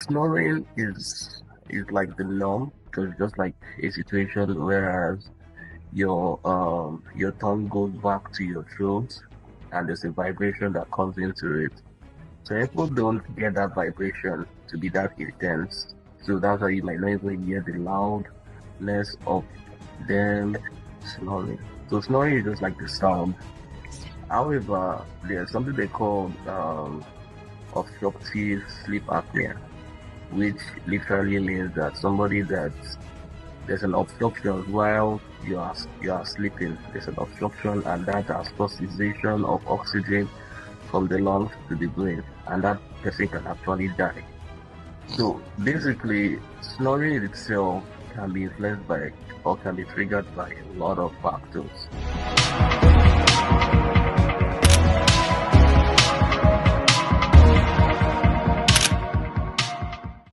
Snoring is like the norm because just like a situation whereas your tongue goes back to your throat and there's a vibration that comes into it. So people don't get that vibration to be that intense. So that's why you might not even hear the loudness of them snoring. So snoring is just like the sound. However, there's something they call obstructive sleep apnea, which literally means that somebody that there's an obstruction while you are sleeping. There's an obstruction, and that has caused cessation of oxygen from the lungs to the brain, and that person can actually die. So basically, snoring itself can be influenced by or can be triggered by a lot of factors.